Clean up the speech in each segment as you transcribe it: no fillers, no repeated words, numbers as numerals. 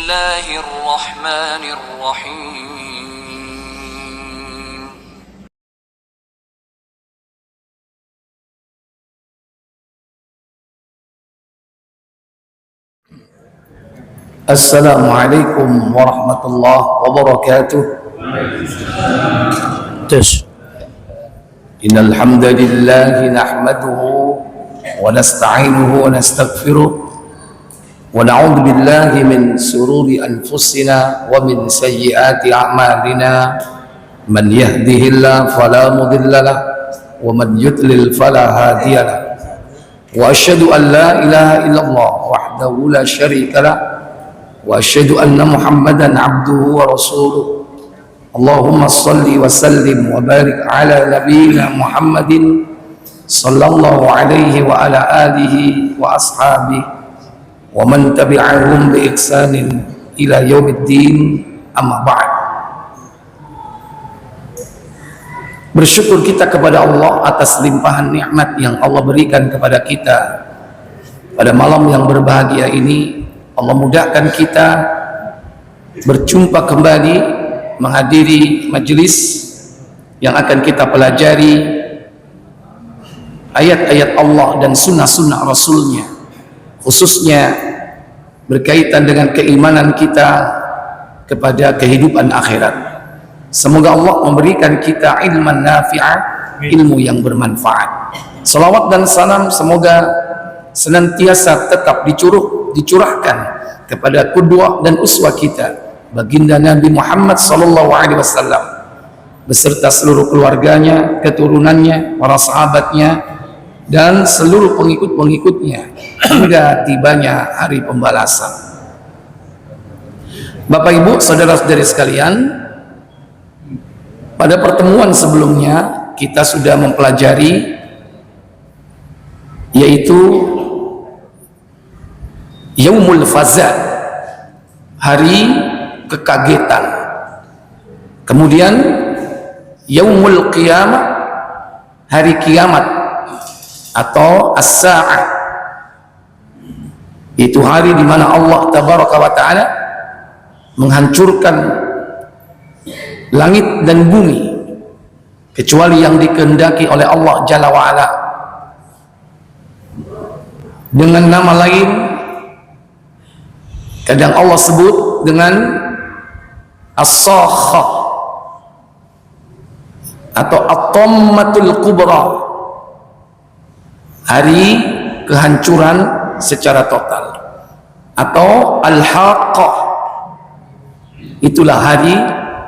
الله الرحمن الرحيم Assalamualaikum warahmatullahi wabarakatuh. Innal hamdalillah nahmaduhu wa nasta'inuhu wa nastaghfiruh wa na'udzu billahi min shururi anfusina wa min sayyiati a'malina. Man yahdihillahu fala mudilla lahu wa man yudlil fala hadiya lahu. Wa asyhadu an la ilaha illallah wahdahu la syarika lahu wa asyhadu anna Muhammadan abduhu wa rasuluh. Allahumma salli wa sallim wa barik ala nabiyyina Muhammadin sallallahu alaihi wa ala alihi wa ashabihi wa man tabi'ahum bi ihsanin ila yaumiddin, amma ba'd. Bersyukur kita kepada Allah atas limpahan nikmat yang Allah berikan kepada kita pada malam yang berbahagia ini. Allah mudahkan kita berjumpa kembali menghadiri majelis yang akan kita pelajari ayat-ayat Allah dan sunnah-sunnah Rasulnya, khususnya berkaitan dengan keimanan kita kepada kehidupan akhirat. Semoga Allah memberikan kita ilman nafi'ah, ilmu yang bermanfaat. Salawat dan salam semoga senantiasa tetap dicurahkan kepada qudwah dan uswah kita, baginda Nabi Muhammad sallallahu alaihi wasallam beserta seluruh keluarganya, keturunannya, para sahabatnya dan seluruh pengikut-pengikutnya hingga tibanya hari pembalasan. Bapak Ibu, saudara-saudari sekalian, pada pertemuan sebelumnya kita sudah mempelajari yaitu Yaumul Faza, hari kekagetan. Kemudian Yaumul Qiyamah, hari kiamat atau As-Sa'ah, itu hari di mana Allah Tabaraka wa Ta'ala menghancurkan langit dan bumi kecuali yang dikehendaki oleh Allah Jalla wa Ala. Dengan nama lain kadang Allah sebut dengan As-Sakhah atau At-Tammatul Kubra, hari kehancuran secara total, atau Al-Haqqah, itulah hari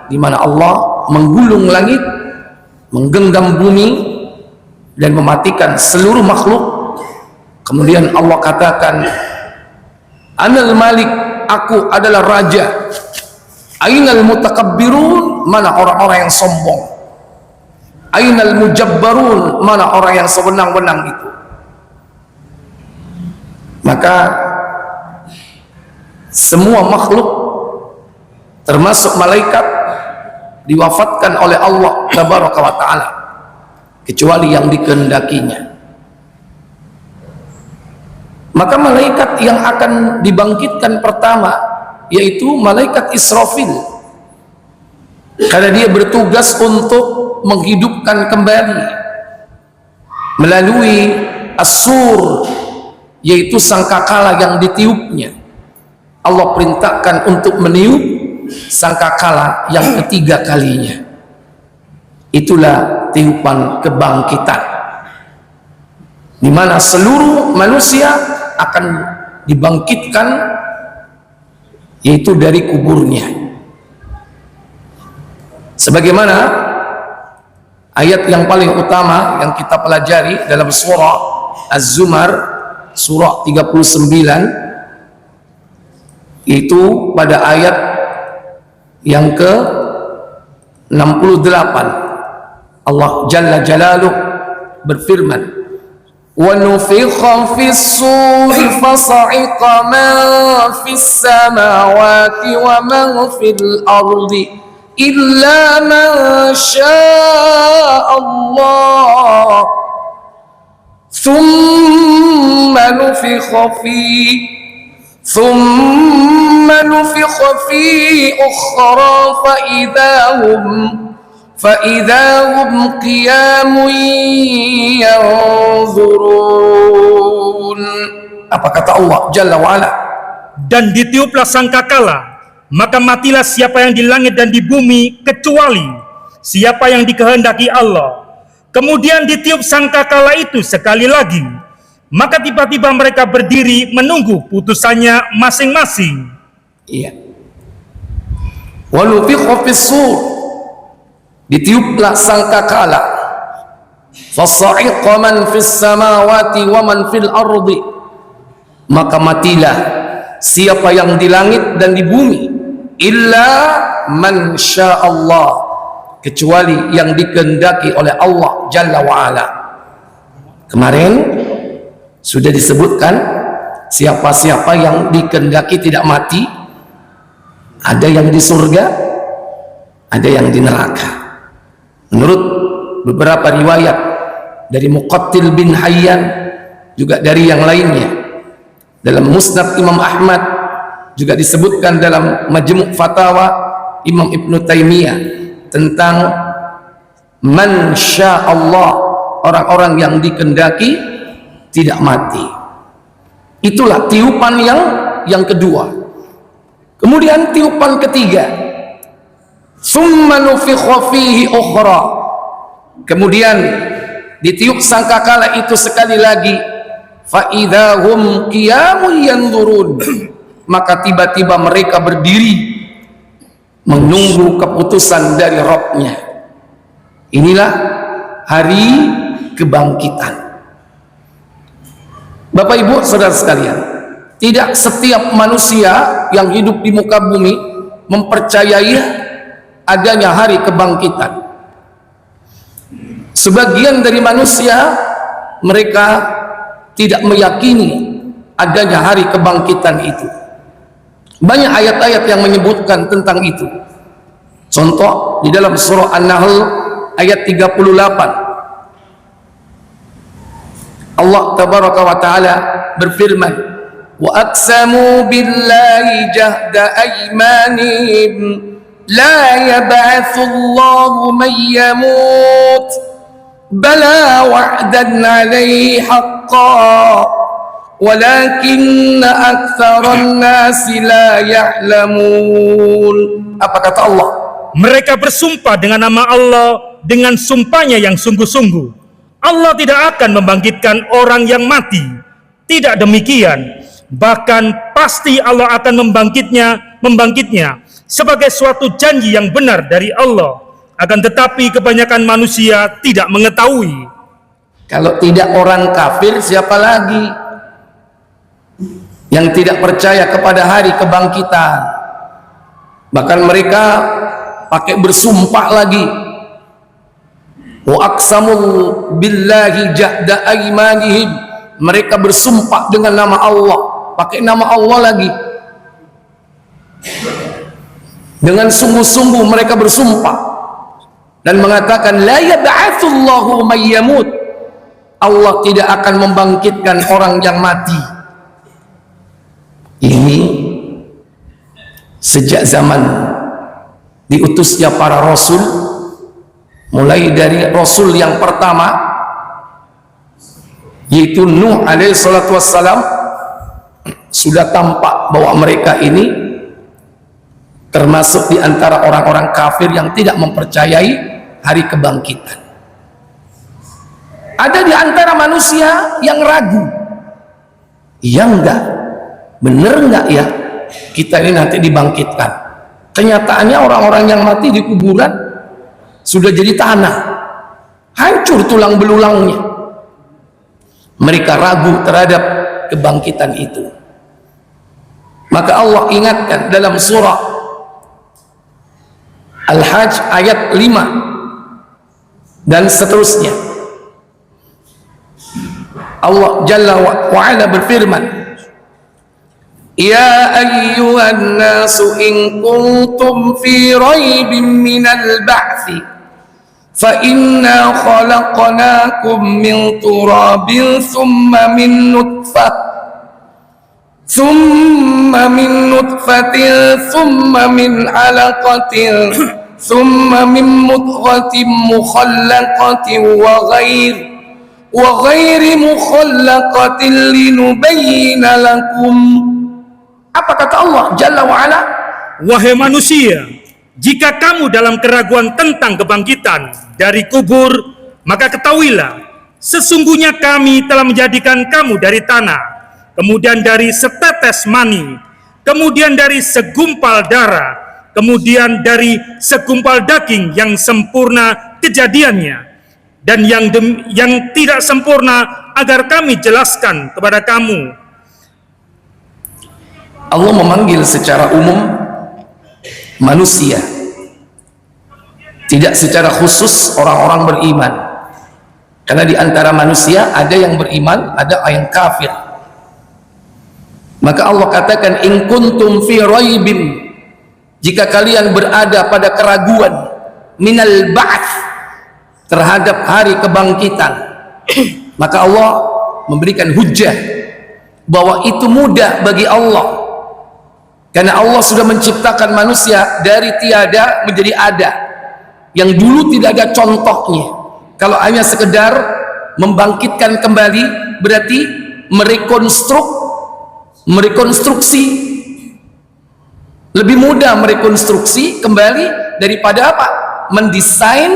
di mana Allah menggulung langit, menggenggam bumi dan mematikan seluruh makhluk. Kemudian Allah katakan, Anal Malik, aku adalah raja. Ainal mutakabbirun, mana orang-orang yang sombong. Ainal mujabbarun, mana orang yang sewenang-wenang itu. Maka semua makhluk termasuk malaikat diwafatkan oleh Allah Tabaraka wa Ta'ala kecuali yang dikehendakinya. Maka malaikat yang akan dibangkitkan pertama yaitu malaikat Israfil, karena dia bertugas untuk menghidupkan kembali melalui as-sur, yaitu sangkakala yang ditiupnya. Allah perintahkan untuk meniup sangkakala yang ketiga kalinya. Itulah tiupan kebangkitan, di mana seluruh manusia akan dibangkitkan, yaitu dari kuburnya. Sebagaimana ayat yang paling utama yang kita pelajari dalam surah Az-Zumar, surah 39, itu pada ayat yang ke 68 Allah Jalla Jalaluh berfirman, وَنُفِخَ فِي الصُّورِ فَصَعِقَ مَنْ فِي السَّمَاوَاتِ وَمَنْ فِي الْأَرْضِ إِلَّا مَنْ شَاءَ اللَّهُ ثُمَّ نُفِخَ فِيهِ thumma nufikha fihi ukhra فإذا هم قيام ينظرون. Apa kata Allah Jalla wa'ala? Dan ditiuplah sangkakala, maka matilah siapa yang di langit dan di bumi kecuali siapa yang dikehendaki Allah. Kemudian ditiup sangkakala itu sekali lagi, maka tiba-tiba mereka berdiri menunggu putusannya masing-masing. Iya. Wa nufikha fis-sur, ditiuplah sangkakala, fasa'iqa man fis samawati wa man fil ardi, maka matilah siapa yang di langit dan di bumi, illa man sya'allah, kecuali yang dikehendaki oleh Allah Jalla wa'ala. Kemarin sudah disebutkan siapa-siapa yang dikehendaki tidak mati, ada yang di surga, ada yang di neraka. Menurut beberapa riwayat dari Muqattil bin Hayyan, juga dari yang lainnya, dalam Musnad Imam Ahmad, juga disebutkan dalam Majmu' Fatawa Imam Ibn Taimiyah tentang man sya'allah, orang-orang yang dikehendaki tidak mati. Itulah tiupan yang kedua. Kemudian tiupan ketiga, summa nufikha fihi ukhra, kemudian ditiup sangkakala itu sekali lagi, fa idzahum qiyamun yanzurun, maka tiba-tiba mereka berdiri menunggu keputusan dari Rabb-nya. Inilah hari kebangkitan. Bapak Ibu saudara sekalian, tidak setiap manusia yang hidup di muka bumi mempercayai adanya hari kebangkitan. Sebagian dari manusia mereka tidak meyakini adanya hari kebangkitan itu. Banyak ayat-ayat yang menyebutkan tentang itu. Contoh di dalam surah An-Nahl ayat 38, Allah tabaraka wa taala berfirman, wa aqsamu billahi jahda aymanihim la yab'atsu Allahu man yamut bala wa'dan 'alaihi haqqan walakinna aktsaran nasi la ya'lamun. Apa kata Allah? Mereka bersumpah dengan nama Allah dengan sumpahnya yang sungguh-sungguh. Allah tidak akan membangkitkan orang yang mati. Tidak demikian. Bahkan pasti Allah akan membangkitnya sebagai suatu janji yang benar dari Allah. Akan tetapi kebanyakan manusia tidak mengetahui. Kalau tidak orang kafir, siapa lagi yang tidak percaya kepada hari kebangkitan? Bahkan mereka pakai bersumpah lagi. Wa aqsamu billahi jahda aymanihim, mereka bersumpah dengan nama Allah, pakai nama Allah lagi. Dengan sungguh-sungguh mereka bersumpah dan mengatakan la yab'atsullahu may yamut, Allah tidak akan membangkitkan orang yang mati. Ini sejak zaman diutusnya para rasul, mulai dari rasul yang pertama yaitu Nuh alaihi salatu wassalam, sudah tampak bahwa mereka ini termasuk di antara orang-orang kafir yang tidak mempercayai hari kebangkitan. Ada di antara manusia yang ragu, iya enggak, bener enggak ya kita ini nanti dibangkitkan? Kenyataannya orang-orang yang mati di kuburan sudah jadi tanah, hancur tulang belulangnya. Mereka ragu terhadap kebangkitan itu. Maka Allah ingatkan dalam surah Al-Hajj ayat 5 dan seterusnya. Allah Jalla wa'ala berfirman, ya ayyuhan nasu in kuntum fi raibin minal ba'thi فَإِنَّا خَلَقْنَاكُمْ مِنْ تُرَابٍ ثُمَّ مِنْ نُطْفَةٍ Thumma min nutfatin, thumma min alaqatin, thumma min mudghatin mukhallaqatin wa ghairi mukhallaqatin linubayyina lakum. Apa kata Allah Jalla wa Ala? Wahai manusia, jika kamu dalam keraguan tentang kebangkitan dari kubur, maka ketahuilah, sesungguhnya kami telah menjadikan kamu dari tanah, kemudian dari setetes mani, kemudian dari segumpal darah, kemudian dari segumpal daging yang sempurna kejadiannya, dan yang tidak sempurna agar kami jelaskan kepada kamu. Allah memanggil secara umum manusia, tidak secara khusus orang-orang beriman, karena di antara manusia ada yang beriman, ada yang kafir. Maka Allah katakan, in kuntum fi raibin, jika kalian berada pada keraguan, minal ba'ats, terhadap hari kebangkitan, maka Allah memberikan hujjah bahwa itu mudah bagi Allah, karena Allah sudah menciptakan manusia dari tiada menjadi ada, yang dulu tidak ada contohnya. Kalau hanya sekedar membangkitkan kembali, berarti merekonstruksi. Lebih mudah merekonstruksi kembali daripada apa? Mendesain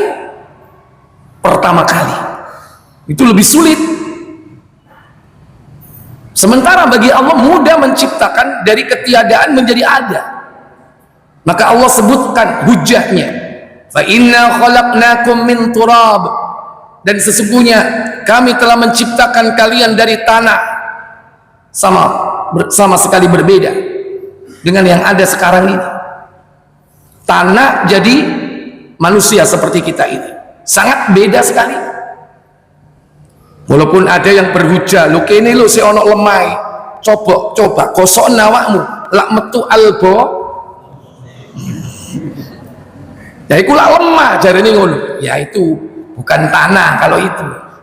pertama kali. Itu lebih sulit. Sementara bagi Allah mudah menciptakan dari ketiadaan menjadi ada. Maka Allah sebutkan hujahnya, fa inna khalaqnakum min turab, dan sesungguhnya kami telah menciptakan kalian dari tanah. Sama sekali berbeda dengan yang ada sekarang ini. Tanah jadi manusia seperti kita ini sangat beda sekali. Walaupun ada yang berhujah, lu kene lu si ono lemai, coba kosok nawakmu lak metu albo, ya iku lak lemah jarene ngono. Ya itu bukan tanah, kalau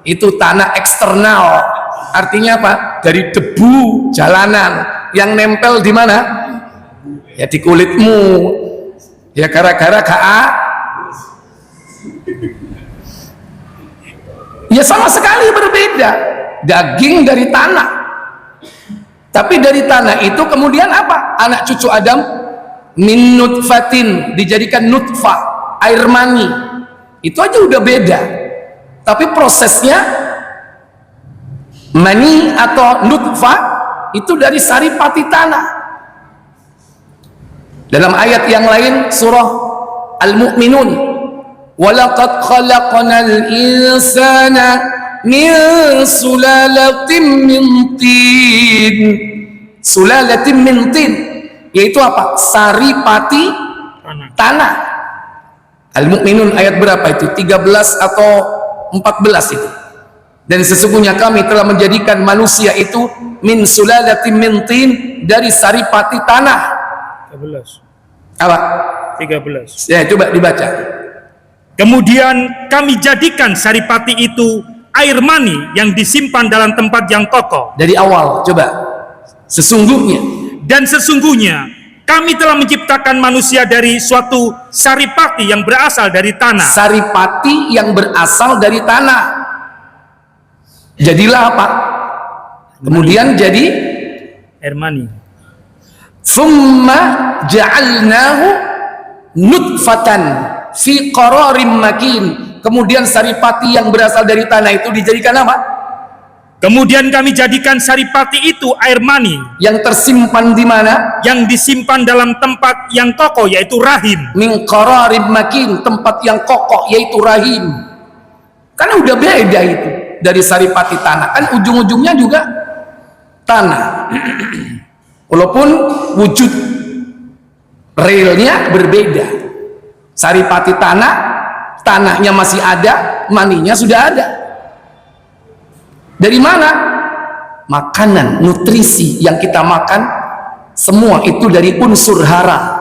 itu tanah eksternal. Artinya apa? Dari debu jalanan yang nempel di mana? Ya di kulitmu. Ya gara-gara ya sama sekali berbeda. Daging dari tanah, tapi dari tanah itu kemudian apa? Anak cucu Adam min nutfatin, dijadikan nutfah, air mani. Itu aja udah beda. Tapi prosesnya mani atau nutfah itu dari saripati tanah. Dalam ayat yang lain surah Al-Mu'minun, walaqad khalaqnal insana min sulalatin min tin. Sulalatin min tin, yaitu apa? Saripati tanah. Al-Mu'minun ayat berapa itu? 13 atau 14 itu. Dan sesungguhnya kami telah menjadikan manusia itu min sulalatin min tin, dari saripati tanah. 13. Apa? 13. Ya, coba dibaca. Kemudian kami jadikan saripati itu air mani yang disimpan dalam tempat yang kokoh. Dari awal, coba. Sesungguhnya. Dan sesungguhnya kami telah menciptakan manusia dari suatu saripati yang berasal dari tanah. Saripati yang berasal dari tanah. Jadilah apa? Kemudian jadi air mani. Thumma ja'alnahu nutfatan fi qararim makin. Kemudian saripati yang berasal dari tanah itu dijadikan apa? Kemudian kami jadikan saripati itu air mani yang tersimpan di mana? Yang disimpan dalam tempat yang kokoh, yaitu rahim. Min qararim makin, tempat yang kokoh yaitu rahim. Karena udah beda itu dari saripati tanah, kan ujung-ujungnya juga tanah. Walaupun wujud realnya berbeda. Saripati tanah, tanahnya masih ada, maninya sudah ada. Dari mana? Makanan, nutrisi yang kita makan, semua itu dari unsur hara.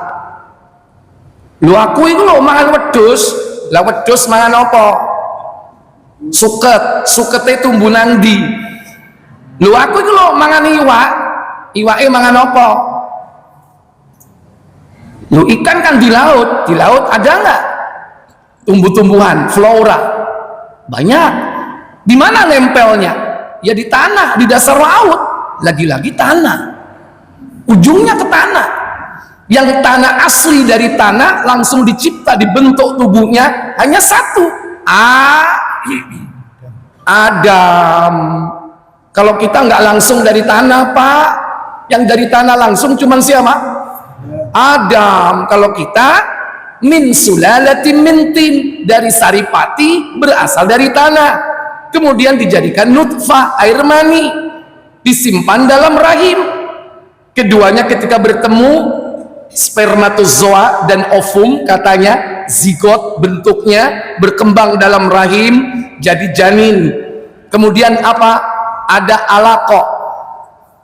Lu aku itu lo mangan wedhus, lah wedhus mangan apa? Suket itu tumbuh nandi. Lu aku itu lo mangan Iwake mangan apa? Lu ikan kan di laut ada nggak tumbuh-tumbuhan, flora? Banyak. Di mana nempelnya? Ya di tanah, di dasar laut. Lagi-lagi tanah. Ujungnya ke tanah. Yang tanah asli dari tanah langsung dicipta, dibentuk tubuhnya hanya satu. Adam. Kalau kita nggak langsung dari tanah, Pak. Yang dari tanah langsung cuman siapa? Adam. Kalau kita min sulalatin min tin, dari saripati, berasal dari tanah, kemudian dijadikan nutfah, air mani, disimpan dalam rahim. Keduanya ketika bertemu, spermatozoa dan ovum, katanya zigot bentuknya, berkembang dalam rahim jadi janin. Kemudian apa? Ada alaqah.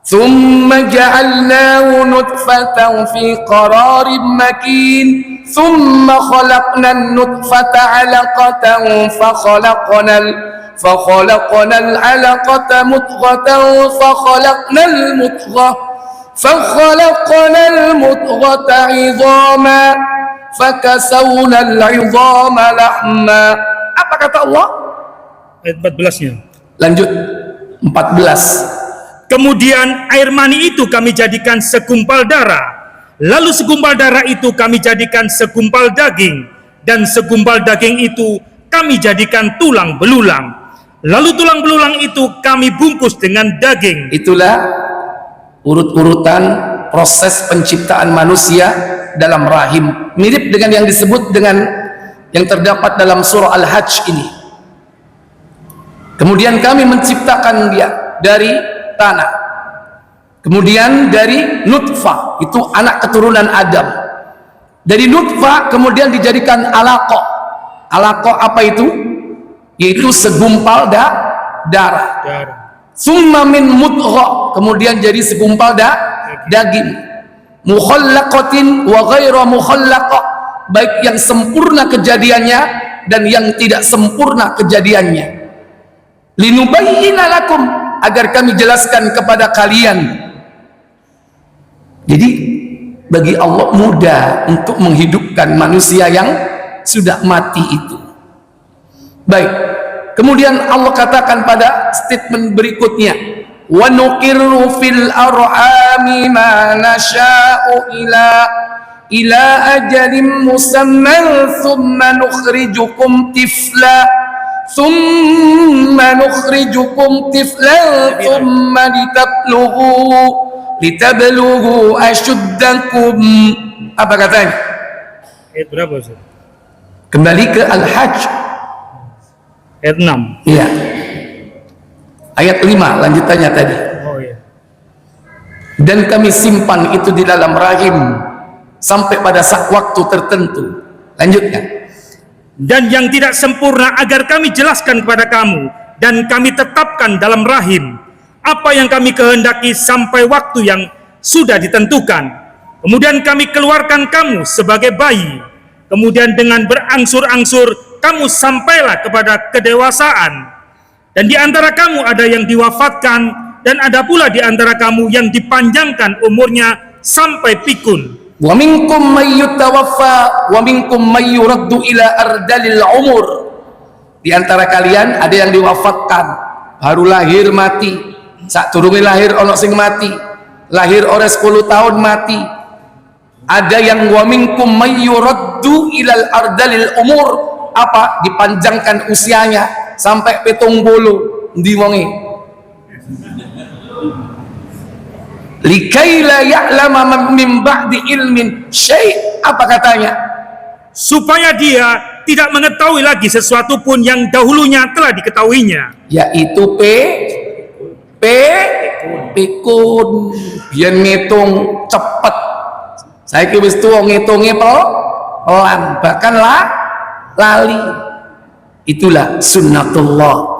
Thumma ja'alnahu nutfatan fi qararin makin. Thumma khalaqna an-nutfata 'alaqatan fa khalaqna al-'alaqata mudghatan fa khalaqna al-mudghata 'idhaman fakasawna al-'idhama lahma. Apa kata Allah? Ayat 14-nya. Lanjut 14. Kemudian air mani itu kami jadikan segumpal darah, lalu segumpal darah itu kami jadikan segumpal daging, dan segumpal daging itu kami jadikan tulang belulang, lalu tulang belulang itu kami bungkus dengan daging. Itulah urut-urutan proses penciptaan manusia dalam rahim, mirip dengan yang disebut dengan yang terdapat dalam surah Al-Hajj ini. Kemudian kami menciptakan dia dari tanah, kemudian dari nutfah, itu anak keturunan Adam. Dari nutfah kemudian dijadikan alaqah. Alaqah apa itu? Yaitu segumpal darah. Summa min mudghah, kemudian jadi segumpal daging. Mukhallaqatin wa ghairu mukhallaqah, baik yang sempurna kejadiannya dan yang tidak sempurna kejadiannya. Linubayyina lakum, agar kami jelaskan kepada kalian. Jadi bagi Allah mudah untuk menghidupkan manusia yang sudah mati itu. Baik, kemudian Allah katakan pada statement berikutnya, wa nuqirru fil arhami ma nasha'u ila ajalin musamman thumma nukhrijukum tifla ثم نخرجكم طفلا ثم لتبلغوا أشدكم. Apa katanya? Ayat berapa, Ustaz? Kembali ke Al-Hajj ayat 6. iya, ayat 5 lanjutannya tadi. Oh iya. Dan kami simpan itu di dalam rahim sampai pada waktu tertentu. Lanjutkan. Dan yang tidak sempurna agar kami jelaskan kepada kamu, dan kami tetapkan dalam rahim apa yang kami kehendaki sampai waktu yang sudah ditentukan. Kemudian kami keluarkan kamu sebagai bayi, kemudian dengan berangsur-angsur kamu sampailah kepada kedewasaan. Dan di antara kamu ada yang diwafatkan, dan ada pula di antara kamu yang dipanjangkan umurnya sampai pikun. Wa minkum may yutawaffa wa minkum may yuraddu ila ardalil umur. Di antara kalian ada yang diwafatkan, baru lahir mati. Sak turunge lahir ono sing mati. Lahir oleh 10 tahun mati. Ada yang wa minkum may yuraddu ila ardalil umur. Apa? Dipanjangkan usianya sampai 70. Endi wonge? Likaila ya'lama min ba'di ilmin syai'. Apa katanya? Supaya dia tidak mengetahui lagi sesuatu pun yang dahulunya telah diketahuinya, yaitu pikun. Biar ngitung cepet, saya wis tuwa ngitungnya pelan, bahkan lali. Itulah sunnatullah.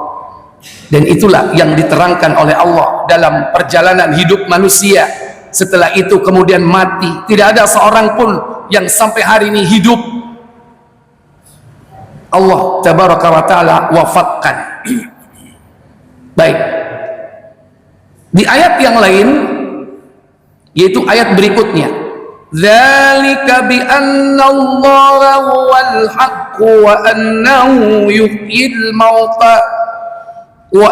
Dan itulah yang diterangkan oleh Allah dalam perjalanan hidup manusia. Setelah itu kemudian mati. Tidak ada seorang pun yang sampai hari ini hidup. Allah tabaraka wa ta'ala wafatkan. Baik, di ayat yang lain yaitu ayat berikutnya, dzalika bi anna allaha huwal haqq wa annahu yuhyil mauta wa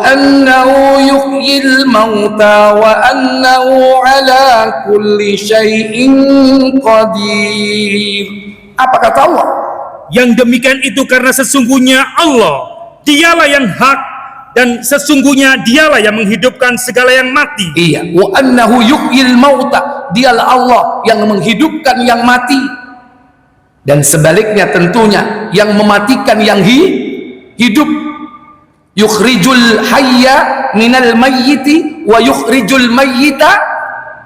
annahu ala kulli syai'in qadir. Apa kata Allah? Yang demikian itu karena sesungguhnya Allah, dialah yang hak, dan sesungguhnya dialah yang menghidupkan segala yang mati. Iya, wa annahu yuhyil mauta, dialah Allah yang menghidupkan yang mati. Dan sebaliknya tentunya yang mematikan yang hidup. Yukhrijul hayya minal mayyiti wa yukhrijul mayyita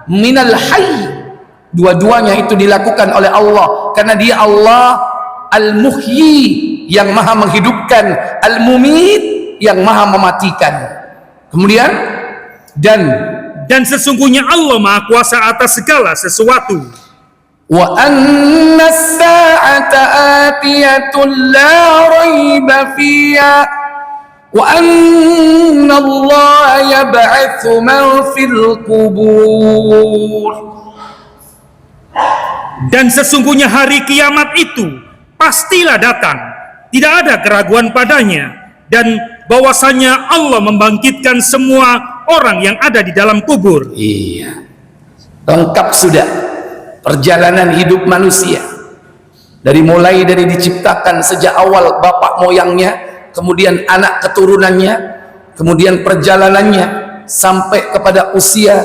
minal hayy. Dua-duanya itu dilakukan oleh Allah karena Dia Allah Al-Muhyi yang maha menghidupkan, Al-Mumit yang maha mematikan. Kemudian dan sesungguhnya Allah maha kuasa atas segala sesuatu. Wa anna as-sa'ata atiyatun la raiba fiha wa anna Allah yab'atsu man fil qubur. Dan sesungguhnya hari kiamat itu pastilah datang, tidak ada keraguan padanya, dan bahwasanya Allah membangkitkan semua orang yang ada di dalam kubur. Iya, lengkap sudah perjalanan hidup manusia, dari mulai dari diciptakan sejak awal bapak moyangnya, kemudian anak keturunannya, kemudian perjalanannya sampai kepada usia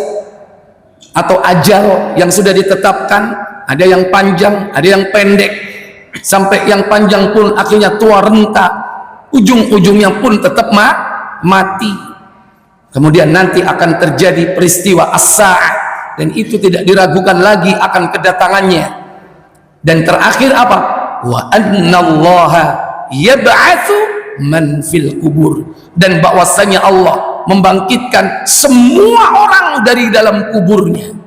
atau ajal yang sudah ditetapkan. Ada yang panjang, ada yang pendek, sampai yang panjang pun akhirnya tua renta, ujung-ujungnya pun tetap mati. Kemudian nanti akan terjadi peristiwa as-sa'ah, dan itu tidak diragukan lagi akan kedatangannya. Dan terakhir apa? Wa annallaha yab'atsu man fil kubur, dan bahwasanya Allah membangkitkan semua orang dari dalam kuburnya,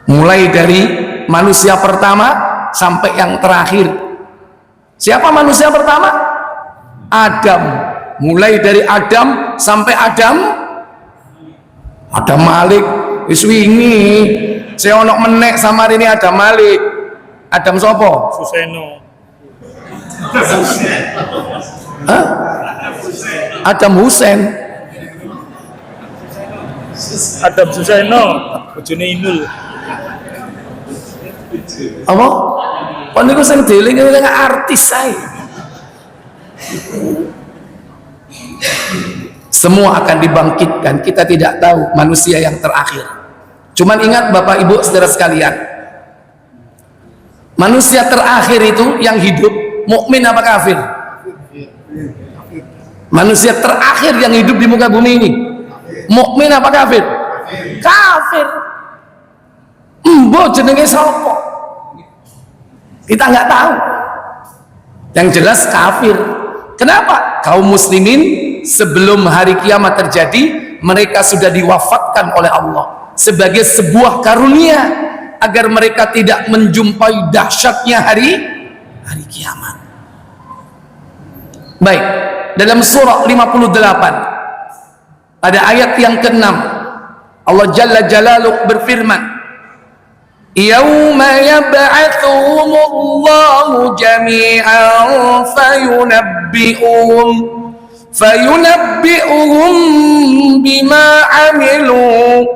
mulai dari manusia pertama sampai yang terakhir. Siapa manusia pertama? Adam. Mulai dari Adam sampai Adam Malik. Wis wingi saya onok menek sama ini Adam Malik. Adam sopo? Suseno. Hah? Adam Husain. Adam Suseno, bojone Inul. Apa? Kon niku sing dieling-eling artis sae. Semua akan dibangkitkan, kita tidak tahu manusia yang terakhir. Cuman ingat Bapak Ibu saudara sekalian, manusia terakhir itu yang hidup mukmin apa kafir? Manusia terakhir yang hidup di muka bumi ini mukmin apa kafir? Kafir. Mbok jenenge sapa? Kita nggak tahu. Yang jelas kafir. Kenapa? Kaum muslimin sebelum hari kiamat terjadi, mereka sudah diwafatkan oleh Allah sebagai sebuah karunia agar mereka tidak menjumpai dahsyatnya hari kiamat. Baik, dalam surah 58 pada ayat yang ke-6 Allah Jalla Jalaluhu berfirman, Yawma yab'atsuhumullahu jami'an fayunabbi'uhum bima 'amilu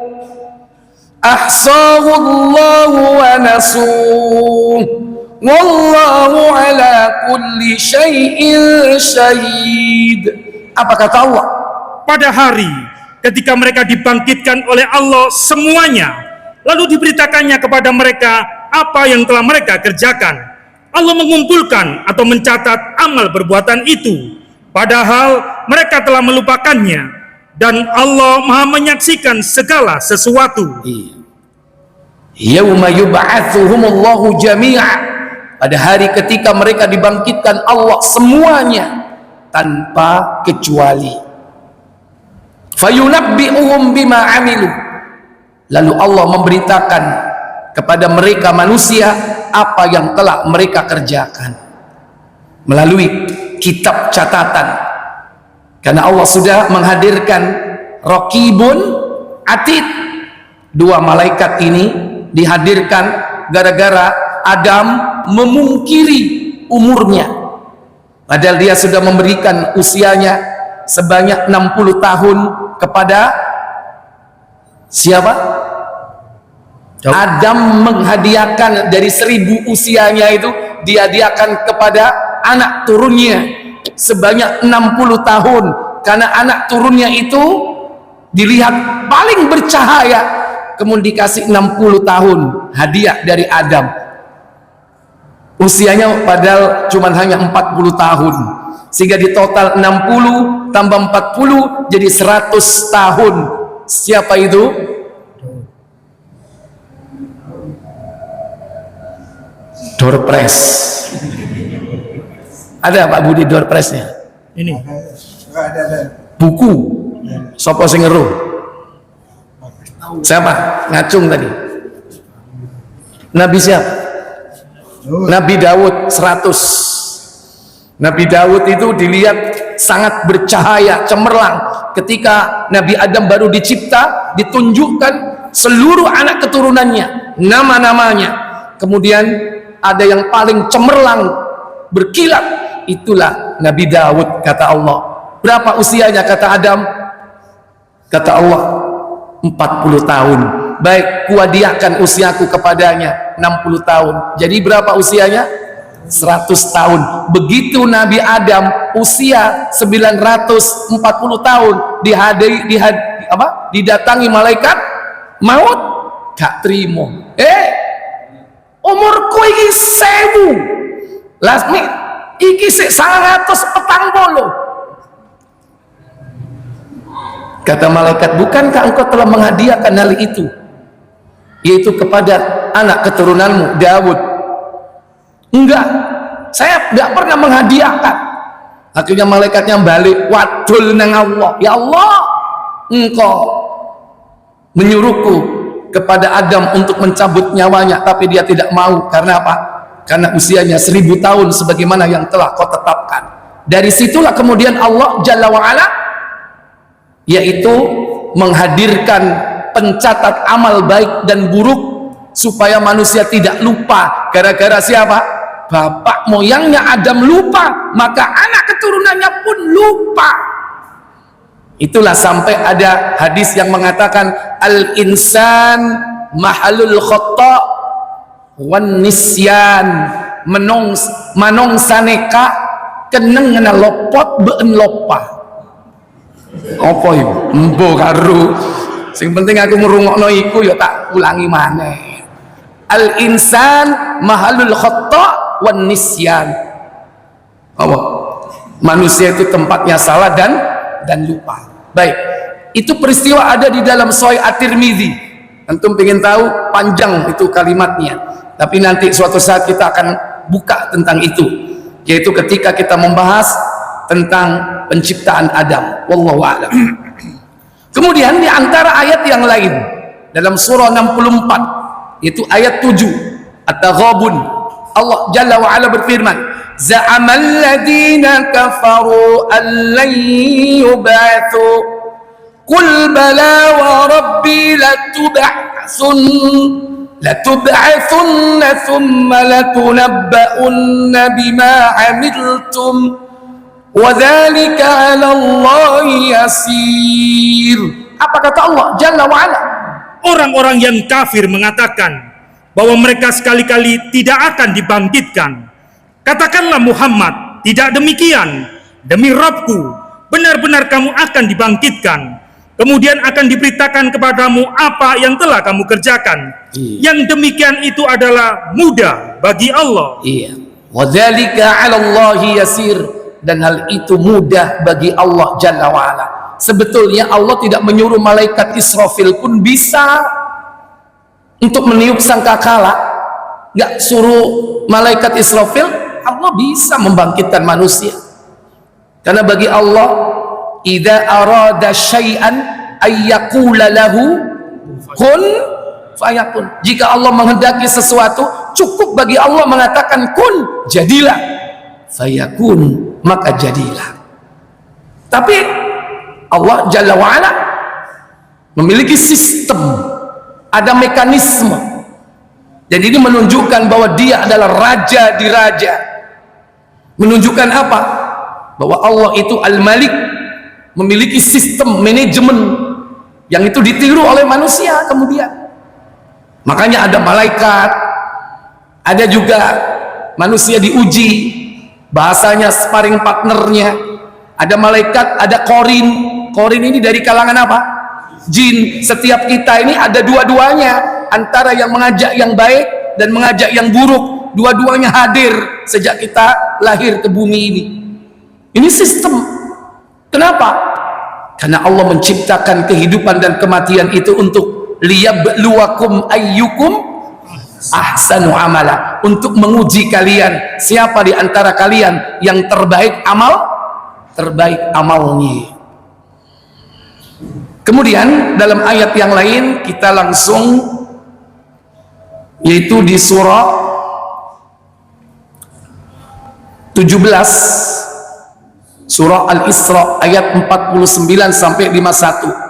ahsahu Allahu wa nasuh wallahu ala kulli syai'in syahid. Apa kata Allah? Pada hari ketika mereka dibangkitkan oleh Allah semuanya, lalu diberitakannya kepada mereka apa yang telah mereka kerjakan. Allah mengumpulkan atau mencatat amal perbuatan itu, padahal mereka telah melupakannya, dan Allah Maha menyaksikan segala sesuatu. Yauma yub'atsuhumullahu jami'a, pada hari ketika mereka dibangkitkan Allah semuanya tanpa kecuali. Fayunabbi'uhum bima 'amilu, lalu Allah memberitakan kepada mereka manusia apa yang telah mereka kerjakan melalui kitab catatan, karena Allah sudah menghadirkan Raqibun Atid, Dua malaikat ini dihadirkan gara-gara Adam memungkiri umurnya, padahal dia sudah memberikan usianya sebanyak 60 tahun kepada siapa? Adam menghadiahkan dari 1000 usianya itu dihadiahkan kepada anak turunnya sebanyak 60 tahun, karena anak turunnya itu dilihat paling bercahaya, kemudian dikasih 60 tahun hadiah dari Adam. Usianya padahal cuma hanya 40 tahun, sehingga di total 60 tambah 40 jadi 100 tahun. Siapa itu? Doorpress. Ada Pak Budi doorpressnya? Ini Buku. Sopo sing ngeruh? Siapa? Ngacung tadi. Nabi siapa? Nabi Daud 100. Nabi Daud itu dilihat sangat bercahaya, cemerlang. Ketika Nabi Adam baru dicipta, ditunjukkan seluruh anak keturunannya, nama-namanya. Kemudian ada yang paling cemerlang, berkilat, itulah Nabi Daud, kata Allah. Berapa usianya kata Adam? Kata Allah 40 tahun. Baik, kuhadiahkan usiaku kepadanya 60 tahun. Jadi berapa usianya? 100 tahun. Begitu Nabi Adam usia 940 tahun didatangi malaikat maut, gak terima. Umurku iki 1000. Lasmi iki sik 140. Kata malaikat, bukankah engkau telah menghadiahkan hal itu, yaitu kepada anak keturunanmu Daud? Enggak, saya enggak pernah menghadiahkan. Akhirnya malaikatnya balik, wadul nang Allah, ya Allah, engkau menyuruhku kepada Adam untuk mencabut nyawanya, tapi dia tidak mau. Karena apa? Karena usianya 1000 tahun sebagaimana yang telah kau tetapkan. Dari situlah kemudian Allah Jalla wa'ala yaitu menghadirkan pencatat amal baik dan buruk supaya manusia tidak lupa. Gara-gara siapa? Bapak moyangnya Adam lupa, maka anak keturunannya pun lupa. Itulah sampai ada hadis yang mengatakan al-insan mahalul khata wan nisyan, manong saneka keneng ngena lopot beun lopa. Apa itu? Mbo karo sing penting aku ngrungokno iku ya tak ulangi maneh. Al-insan mahalul khata wan nisyan. Apa? Manusia itu tempatnya salah dan lupa. Baik, itu peristiwa ada di dalam Sahih At-Tirmidzi. Antum pengen tahu panjang itu kalimatnya, tapi nanti suatu saat kita akan buka tentang itu, yaitu ketika kita membahas tentang penciptaan Adam. Wallahu a'lam. Kemudian di antara ayat yang lain dalam surah 64, yaitu ayat 7 At-Taghabun, Allah Jalla wa Ala berfirman, za'amal ladina kafaru an lan yub'atsu qul bala wa rabbi latub'atsunna thumma latunabba'unna bima 'amiltum wa dzalika 'ala Allahi yasir. Apa kata Allah Jalla wa Ala? Orang-orang yang kafir mengatakan bahwa mereka sekali-kali tidak akan dibangkitkan. Katakanlah Muhammad, tidak demikian. Demi Rabbku, benar-benar kamu akan dibangkitkan. Kemudian akan diberitakan kepadamu apa yang telah kamu kerjakan. Yang demikian itu adalah mudah bagi Allah. Iya. Wa dzalika 'ala Allahi yasir, dan hal itu mudah bagi Allah Jalla wa Ala. Sebetulnya Allah tidak menyuruh malaikat Israfil pun bisa untuk meniup sangkakala. Enggak suruh malaikat Israfil, Allah bisa membangkitkan manusia. Karena bagi Allah, idza arada syai'an ayyaqula lahu kun fayakun. Jika Allah menghendaki sesuatu, cukup bagi Allah mengatakan kun, jadilah. Fayakun, maka jadilah. Tapi Allah Jalla wa'ala memiliki sistem ada mekanisme. Dan ini menunjukkan bahwa dia adalah raja di raja. Menunjukkan apa? Bahwa Allah itu Al-Malik, memiliki sistem manajemen yang itu ditiru oleh manusia kemudian. Makanya ada malaikat, ada juga manusia diuji, bahasanya sparring partnernya. Ada malaikat, ada korin. Korin ini dari kalangan apa? Jin. Setiap kita ini ada dua-duanya, antara yang mengajak yang baik dan mengajak yang buruk. Dua-duanya hadir sejak kita lahir ke bumi ini. Ini sistem. Kenapa? Karena Allah menciptakan kehidupan dan kematian itu untuk liyabluwakum ayyukum ahsanu amala, untuk menguji kalian siapa di antara kalian yang terbaik amalnya. Kemudian dalam ayat yang lain kita langsung, yaitu di surah 17, surah Al-Isra ayat 49 sampai 51.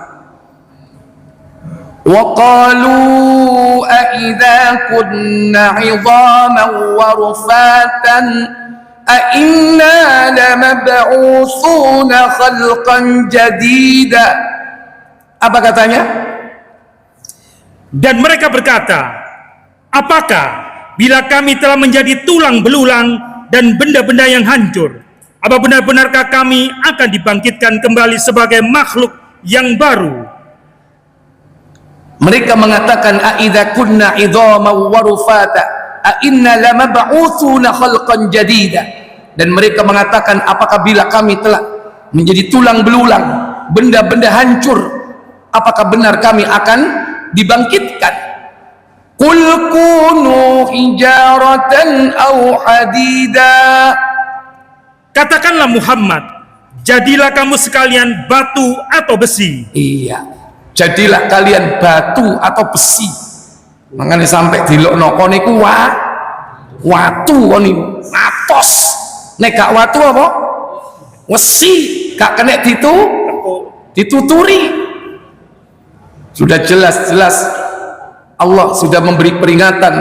Wa qalu a idza kunna 'idhaman wa rufatan a inna lamab'utsuna khalqan jadida. Apa katanya? Dan mereka berkata, apakah bila kami telah menjadi tulang belulang dan benda-benda yang hancur, apa benar-benarkah kami akan dibangkitkan kembali sebagai makhluk yang baru? Mereka mengatakan a idza kunna 'idhaman wa rufata a inna lamab'utsuna khalqan jadida. Dan mereka mengatakan, apakah bila kami telah menjadi tulang belulang, benda-benda hancur, apakah benar kami akan dibangkitkan? Qul kunu hijaratan aw hadida. Katakanlah Muhammad, jadilah kamu sekalian batu atau besi. Iya, jadilah kalian batu atau besi. Makanya sampai dilokno kon iku watu kon iku atos. Nek gak watu apa? Wesi, gak kena dituturi. Sudah jelas-jelas Allah sudah memberi peringatan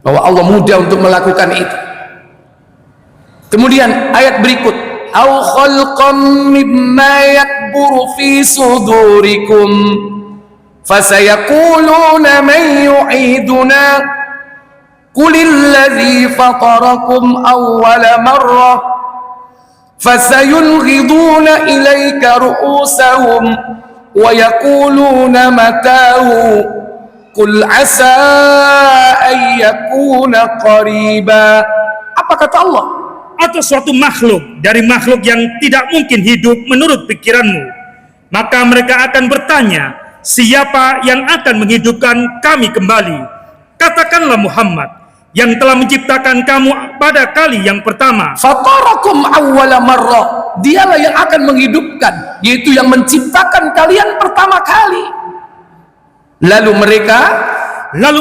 bahwa Allah mudah untuk melakukan itu. Kemudian ayat berikut, aw khalqam mimma yakburu fi sudurikum fasayaquluna man yu'iduna qulil ladzi fatarakum awwala marrah fasayunghiduna ilayka ru'usahum wa yaquluna matahu qul asa an yakuna qariba. Apa kata Allah? Atau suatu makhluk dari makhluk yang tidak mungkin hidup menurut pikiranmu, maka mereka akan bertanya, siapa yang akan menghidupkan kami kembali? Katakanlah Muhammad, yang telah menciptakan kamu pada kali yang pertama. Fatarakum awwala marrah, dialah yang akan menghidupkan, yaitu yang menciptakan kalian pertama kali. Lalu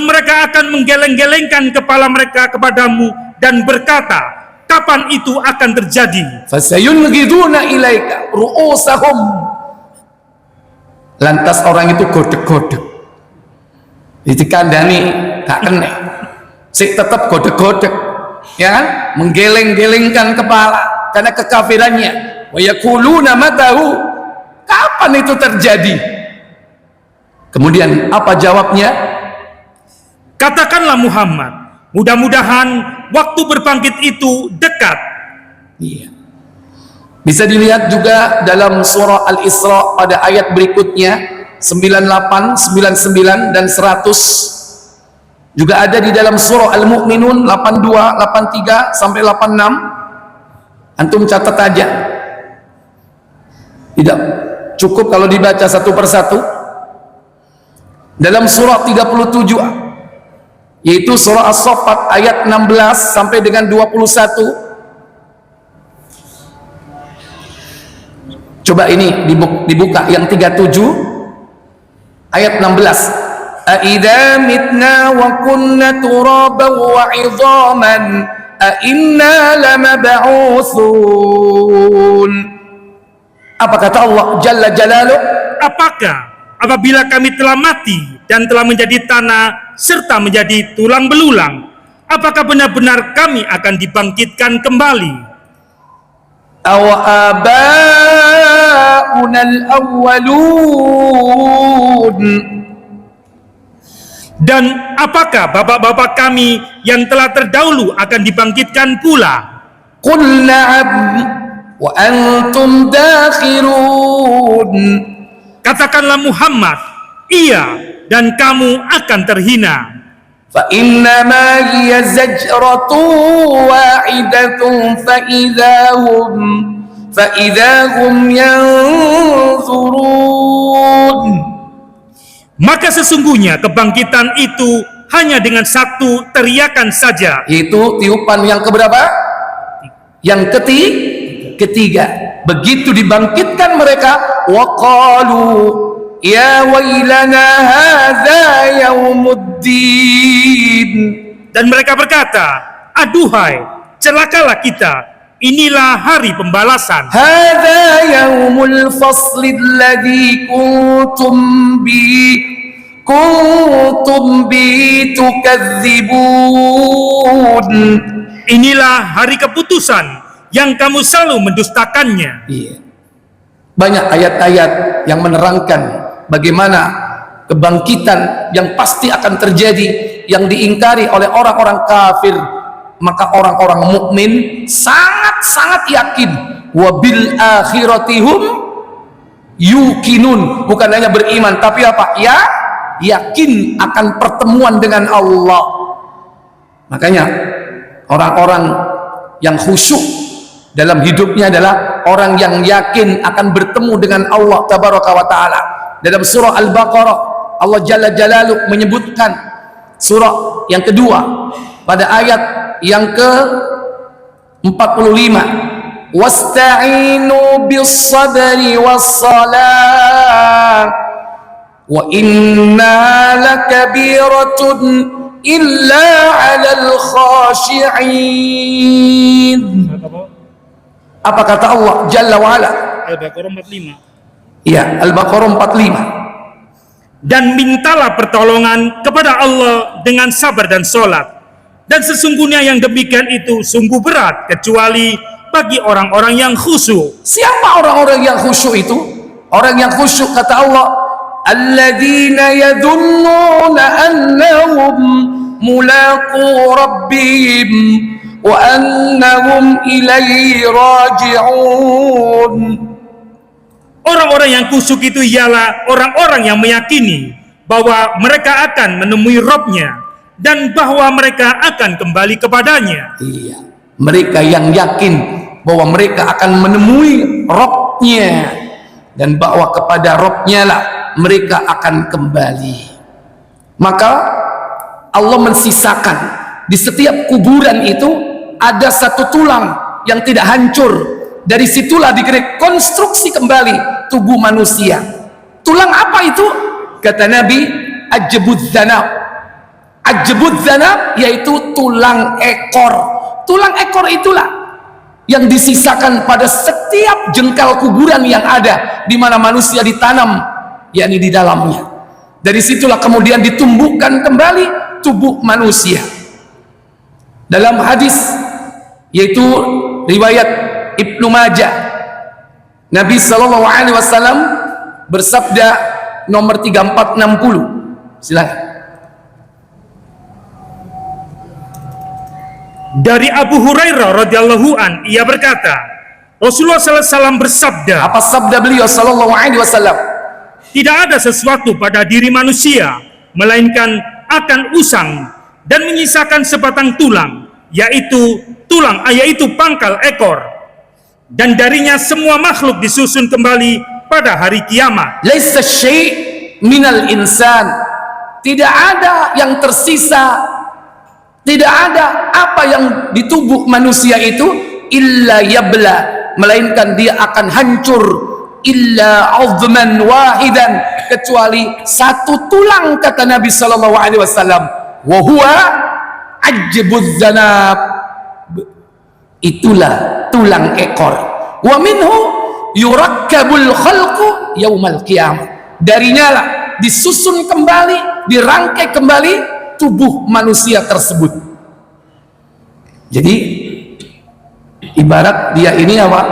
mereka akan menggeleng-gelengkan kepala mereka kepadamu dan berkata, kapan itu akan terjadi? Fasayunghiduna ilaika ru'usahum. Lantas orang itu godek-godek, dikandani gak kena, sik tetap godek-godek, ya kan? Menggeleng-gelengkan kepala karena kekafirannya. Wa yaquluna matahu, kapan itu terjadi? Kemudian apa jawabnya? Katakanlah Muhammad, mudah-mudahan waktu berbangkit itu dekat. Iya. Bisa dilihat juga dalam surah Al-Isra pada ayat berikutnya 98, 99 dan 100. Juga ada di dalam surah Al-Mu'minun 82, 83 sampai 86. Antum catat aja. Tidak cukup kalau dibaca satu persatu. Dalam surah 37, yaitu surah As-Saffat ayat 16 sampai dengan 21. Coba ini dibuka yang 37 ayat 16. Aidza mitna wa kunna turaban wa 'idhaman a inna lamab'utsun. Apa kata Allah Jalla Jalaluh? Apakah apabila kami telah mati dan telah menjadi tanah serta menjadi tulang belulang, apakah benar-benar kami akan dibangkitkan kembali? Aw aba'una al-awwalun. Dan apakah bapak-bapak kami yang telah terdahulu akan dibangkitkan pula? Qul na'am wa antum dakhirun. Katakanlah Muhammad, iya, dan kamu akan terhina. Fa innama hiya zajratun wahidatun fa idza hum yanzurun. Maka sesungguhnya kebangkitan itu hanya dengan satu teriakan saja. Itu tiupan yang keberapa? Yang ketiga. Begitu dibangkitkan mereka, waqalu ya wailana hadza yaumuddin. Dan mereka berkata, aduhai, celakalah kita, inilah hari pembalasan. Hadza yaumul fasli alladzi kuntum bi tukadzibun. Inilah hari keputusan yang kamu selalu mendustakannya. Iya. Banyak ayat-ayat yang menerangkan bagaimana kebangkitan yang pasti akan terjadi yang diingkari oleh orang-orang kafir. Maka orang-orang mukmin sangat-sangat yakin wabil akhiratihum yuqinun, bukan hanya beriman tapi apa? Ya, yakin akan pertemuan dengan Allah. Makanya orang-orang yang khusyuk dalam hidupnya adalah orang yang yakin akan bertemu dengan Allah tabaraka wa taala. Dalam surah Al-Baqarah Allah Jalla Jalaluhu menyebutkan surah yang kedua pada ayat yang ke-45, wasta'inu bis-sabri was-salah wa inna lakabiratun illa 'alal khashi'in. Apa kata Allah Jalla wa Ala? Al-Baqarah 45. Iya, Al-Baqarah 45. Dan mintalah pertolongan kepada Allah dengan sabar dan sholat. Dan sesungguhnya yang demikian itu sungguh berat kecuali bagi orang-orang yang khusyuk. Siapa orang-orang yang khusyuk itu? Orang yang khusyuk kata Allah, alladzina yadhunnuna annahum mulaqu rabbihim wa annahum ilaihi raji'un. Orang-orang yang khusyuk itu ialah orang-orang yang meyakini bahwa mereka akan menemui Rabb-Nya dan bahwa mereka akan kembali kepadanya. Iya, mereka yang yakin bahwa mereka akan menemui Rabb-Nya dan bahwa kepada Rabb-Nya lah mereka akan kembali. Maka Allah mensisakan di setiap kuburan itu ada satu tulang yang tidak hancur. Dari situlah direkonstruksi kembali tubuh manusia. Tulang apa itu? Kata Nabi, ajbudz zanab. Ajbudz zanab yaitu tulang ekor. Tulang ekor itulah yang disisakan pada setiap jengkal kuburan yang ada di mana manusia ditanam, yakni di dalamnya. Dari situlah kemudian ditumbuhkan kembali tubuh manusia. Dalam hadis yaitu riwayat Ibnu Majah, Nabi sallallahu alaihi wasallam bersabda nomor 3460. Silakan. Dari Abu Hurairah radhiyallahu an, ia berkata, Rasulullah sallallahu alaihi wasallam bersabda, apa sabda beliau sallallahu alaihi wasallam? Tidak ada sesuatu pada diri manusia melainkan akan usang dan menyisakan sebatang tulang, yaitu pangkal ekor, dan darinya semua makhluk disusun kembali pada hari kiamat. Laisa syai' minal insan, tidak ada yang tersisa, tidak ada apa yang di tubuh manusia itu illa yabla, melainkan dia akan hancur, illa 'azman wahidan, kecuali satu tulang, kata Nabi sallallahu alaihi wasallam, wa huwa ajbudz zanab, itulah tulang ekor. Wa minhu yurakkabul khalqu yaumal qiyamah, Darinya lah disusun kembali, dirangkai kembali tubuh manusia tersebut. Jadi ibarat dia ini apa?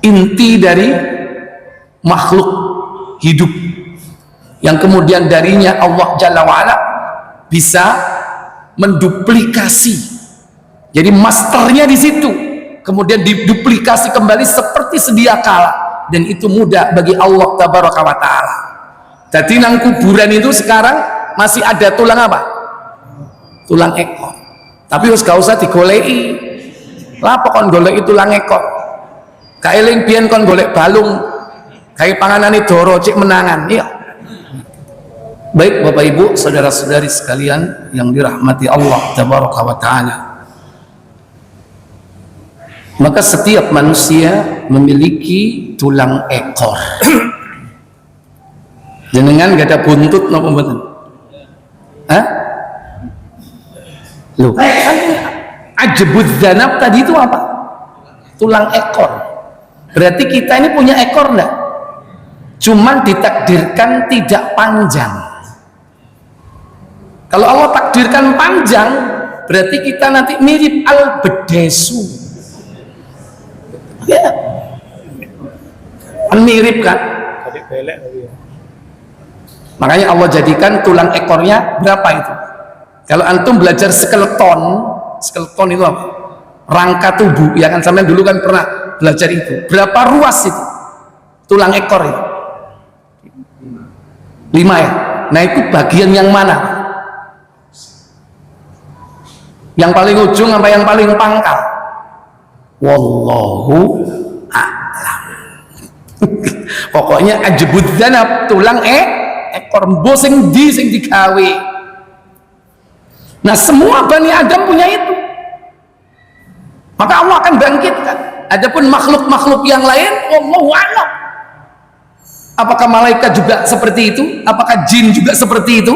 Inti dari makhluk hidup yang kemudian darinya Allah Jalla wa'ala bisa menduplikasi. Jadi masternya di situ, kemudian diduplikasi kembali seperti sedia kala. Dan itu mudah bagi Allah Tabaraka wa Ta'ala. Jadi nang kuburan itu sekarang masih ada tulang apa? Tulang ekor. Tapi harus gak usah digoleki. Lapo kon goleki tulang ekor? Kaeling biyen kon golek balung. Kayak panganane doro cek menangan. Iya. Baik Bapak Ibu, saudara-saudari sekalian yang dirahmati Allah Tabaraka wa Ta'ala. Maka setiap manusia memiliki tulang ekor. Jenengan gak ada buntut napa mboten? Hah? Loh, ajbud dzanab tadi itu apa? Tulang ekor. Berarti kita ini punya ekor enggak? Cuman ditakdirkan tidak panjang. Kalau Allah takdirkan panjang, berarti kita nanti mirip al-bedesu. Ya, mirip kan? Makanya Allah jadikan tulang ekornya berapa itu? Kalau antum belajar skeleton itu apa? Rangka tubuh, ya kan? Sampai dulu kan pernah belajar itu. Berapa ruas itu? Tulang ekor itu? 5 ya? Nah itu bagian yang mana? Yang paling ujung apa yang paling pangkal? Wallahu a'lam. Pokoknya ajbud dzanab, tulang ekor mbo sing digawe. Nah semua Bani Adam punya itu. Maka Allah akan bangkitkan. Adapun makhluk-makhluk yang lain, wallahu a'lam. Apakah malaikat juga seperti itu? Apakah jin juga seperti itu?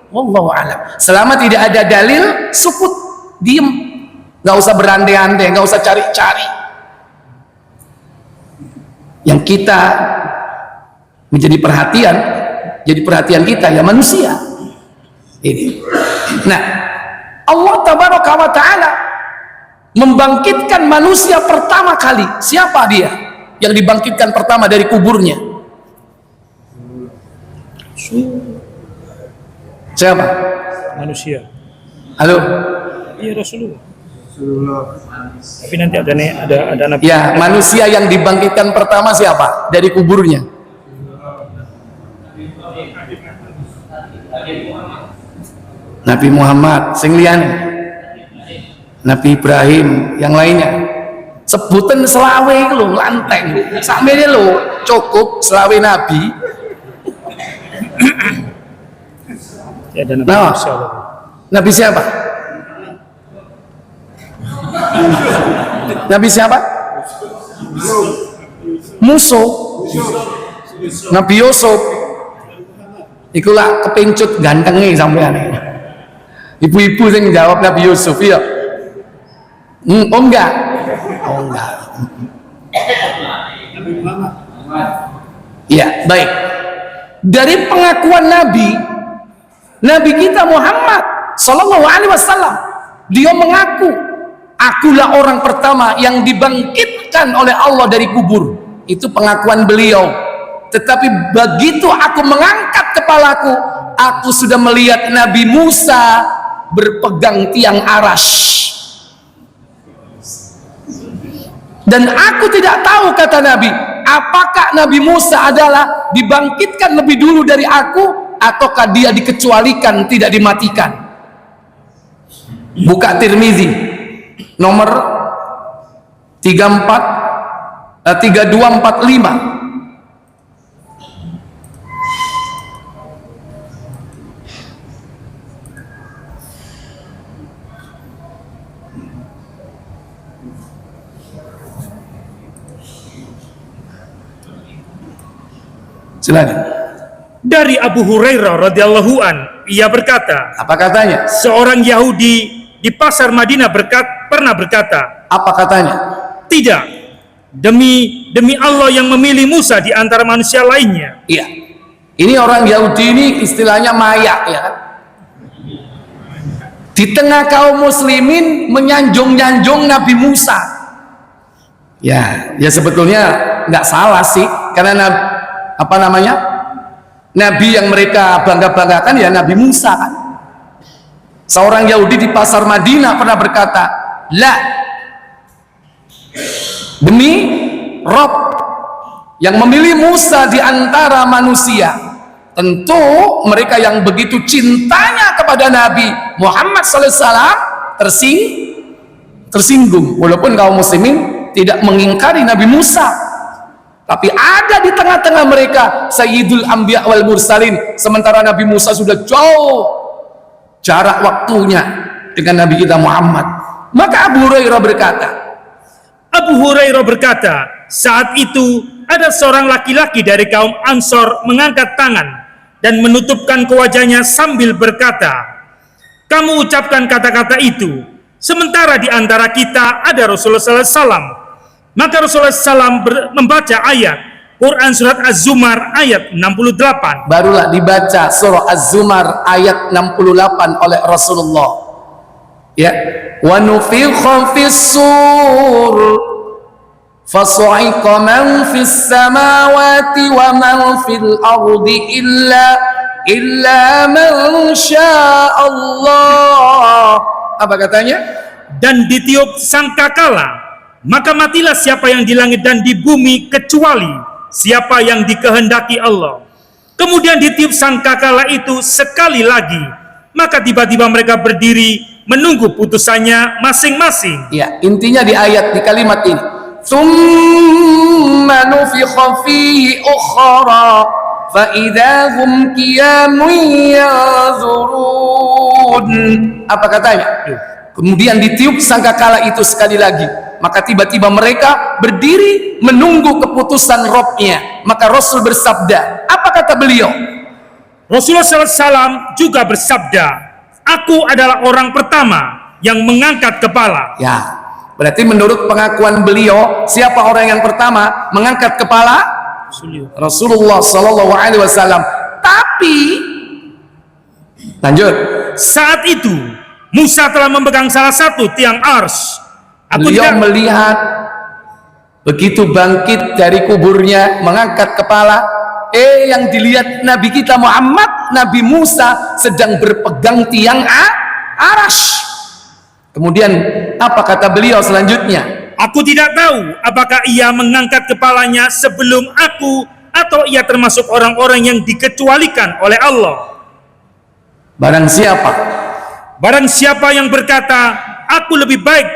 Wallahu a'lam. Selama tidak ada dalil, sukut, diem. Nggak usah berandai-andai, nggak usah cari-cari. Yang kita menjadi perhatian, jadi perhatian kita ya manusia. Ini. Nah, Allah Tabaraka wa Ta'ala membangkitkan manusia pertama kali. Siapa dia yang dibangkitkan pertama dari kuburnya? Siapa? Manusia. Halo? Iya, Rasulullah. Tapi nanti ada nabi. Ya, manusia yang dibangkitkan pertama siapa dari kuburnya? Nabi Muhammad, sing liyane. Nabi Ibrahim, yang lainnya. Sebutan selawe itu lho, lanteng. Sakmene lho, cukup selawe nabi. Ya, ada nabi Nah, Musa. Nabi siapa? Nabi siapa? Musa. Nabi Yusuf. Ikulah kepencut gantengnya sampean. Ibu-ibu yang jawab Nabi Yusuf ya. Oh enggak. Oh enggak. Ya, baik. Dari pengakuan Nabi kita Muhammad sallallahu alaihi wasallam, dia mengaku, akulah orang pertama yang dibangkitkan oleh Allah dari kubur. Itu pengakuan beliau. Tetapi begitu aku mengangkat kepalaku, aku sudah melihat Nabi Musa berpegang tiang arash. Dan aku tidak tahu, kata Nabi, apakah Nabi Musa adalah dibangkitkan lebih dulu dari aku, ataukah dia dikecualikan, tidak dimatikan. Buka Tirmizi nomor 3245. Silakan. Dari Abu Hurairah radhiyallahu an, ia berkata, Apa katanya? seorang Yahudi di pasar Madinah pernah berkata, Apa katanya? tidak, demi Allah yang memilih Musa di antara manusia lainnya. Iya. Ini orang Yahudi ini istilahnya maya, ya kan? Di tengah kaum muslimin menyanjung-nyanjung Nabi Musa. Ya sebetulnya nggak salah sih, karena Nabi yang mereka bangga-banggakan ya Nabi Musa kan. Seorang Yahudi di pasar Madinah pernah berkata, "La, demi Rob yang memilih Musa di antara manusia." Tentu mereka yang begitu cintanya kepada Nabi Muhammad SAW tersinggung, walaupun kaum muslimin tidak mengingkari Nabi Musa, tapi ada di tengah-tengah mereka Sayyidul Anbiya wal Mursalin, sementara Nabi Musa sudah jauh jarak waktunya dengan Nabi kita Muhammad. Maka Abu Hurairah berkata, saat itu ada seorang laki-laki dari kaum Ansor mengangkat tangan dan menutupkan ke wajahnya sambil berkata, "Kamu ucapkan kata-kata itu, sementara di antara kita ada Rasulullah SAW." Maka Rasulullah SAW membaca ayat Quran surat Az-Zumar ayat 68. Barulah dibaca surah Az-Zumar ayat 68 oleh Rasulullah. Ya, wa nufikha fis-sur فَصَعِقَ مَنْ فِي السَّمَاوَاتِ وَمَنْ فِي الْأَرْضِ إِلَّا مَنْ شَاءَ اللَّهُ. Apa katanya? Dan ditiup sangkakala, maka matilah siapa yang di langit dan di bumi kecuali siapa yang dikehendaki Allah. Kemudian ditiup sangkakala itu sekali lagi, maka tiba-tiba mereka berdiri menunggu putusannya masing-masing. Ya, intinya di ayat, di kalimat ini, ثُمَّ نُفِخَ فِيهِ أُخْرَى فَإِذَا هُمْ قِيَامٌ يَنظُرُونَ. Apa katanya? Kemudian ditiup sangkakala itu sekali lagi, maka tiba-tiba mereka berdiri menunggu keputusan Rabb-nya. Maka Rasul bersabda, apa kata beliau? Rasulullah SAW juga bersabda, "Aku adalah orang pertama yang mengangkat kepala." Ya, berarti menurut pengakuan beliau, siapa orang yang pertama mengangkat kepala? Rasulullah Sallallahu Alaihi Wasallam. Tapi lanjut, saat itu Musa telah memegang salah satu tiang ars. Beliau melihat begitu bangkit dari kuburnya mengangkat kepala, yang dilihat Nabi kita Muhammad, Nabi Musa sedang berpegang tiang arash. Kemudian apa kata beliau selanjutnya? Aku tidak tahu apakah ia mengangkat kepalanya sebelum aku, atau ia termasuk orang-orang yang dikecualikan oleh Allah. Barang siapa yang berkata, "Aku lebih baik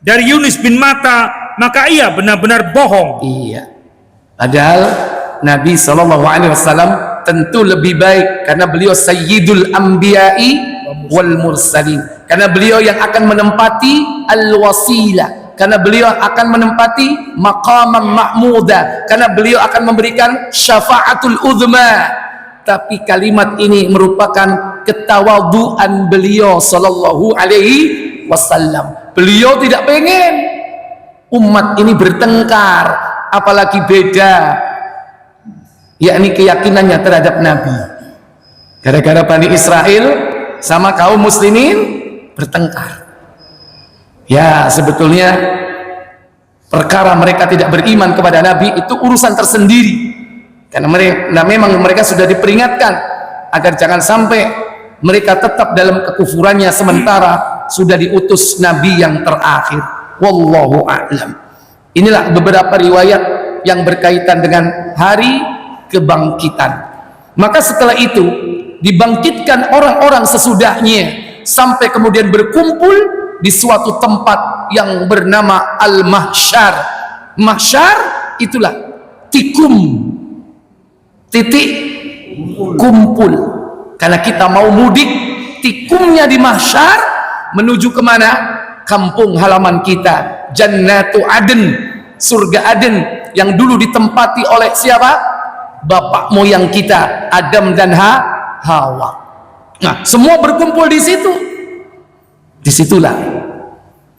dari Yunus bin Matta," maka ia benar-benar bohong. Iya. Padahal Nabi SAW tentu lebih baik, karena beliau Sayyidul Anbiya'i wal Mursalin, karena beliau yang akan menempati al-wasilah, karena beliau akan menempati maqaman mahmuda, karena beliau akan memberikan syafaatul uzma. Tapi kalimat ini merupakan ketawaduan beliau Sallallahu Alaihi Wasallam. Beliau tidak pengen umat ini bertengkar, apalagi beda, yakni keyakinannya terhadap Nabi. Gara-gara Bani Israel sama kaum muslimin bertengkar. Ya, sebetulnya perkara mereka tidak beriman kepada Nabi itu urusan tersendiri, karena memang mereka sudah diperingatkan agar jangan sampai mereka tetap dalam kekufurannya sementara sudah diutus Nabi yang terakhir. Wallahu a'lam. Inilah beberapa riwayat yang berkaitan dengan hari kebangkitan. Maka setelah itu dibangkitkan orang-orang sesudahnya sampai kemudian berkumpul di suatu tempat yang bernama Al-Mahsyar. Mahsyar itulah tikum, titik kumpul. Karena kita mau mudik, tikumnya di Mahsyar menuju kemana? Kampung halaman kita, Jannatu Aden, surga Aden yang dulu ditempati oleh siapa? Bapak moyang kita, Adam dan Hawa. Nah, semua berkumpul di situ. Disitulah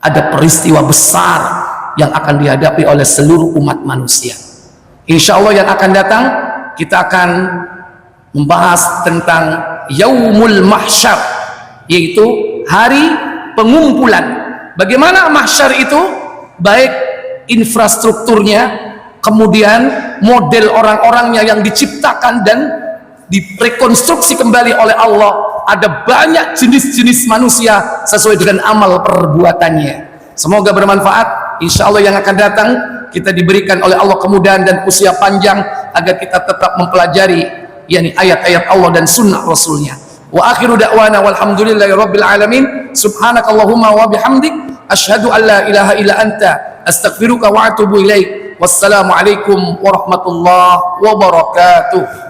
ada peristiwa besar yang akan dihadapi oleh seluruh umat manusia. Insya Allah yang akan datang kita akan membahas tentang Yaumul Mahsyar, yaitu hari pengumpulan. Bagaimana mahsyar itu? Baik infrastrukturnya, kemudian model orang-orangnya yang diciptakan dan direkonstruksi kembali oleh Allah. Ada banyak jenis-jenis manusia sesuai dengan amal perbuatannya. Semoga bermanfaat. Insya Allah yang akan datang kita diberikan oleh Allah kemudahan dan usia panjang agar kita tetap mempelajari yakni ayat-ayat Allah dan sunnah Rasulnya. Wa akhiru da'wana walhamdulillahi rabbil alamin. Subhanakallahumma wa bihamdik asyhadu an la ilaha illa anta astaghfiruka wa atubu ilaik. Wassalamualaikum warahmatullahi wabarakatuh.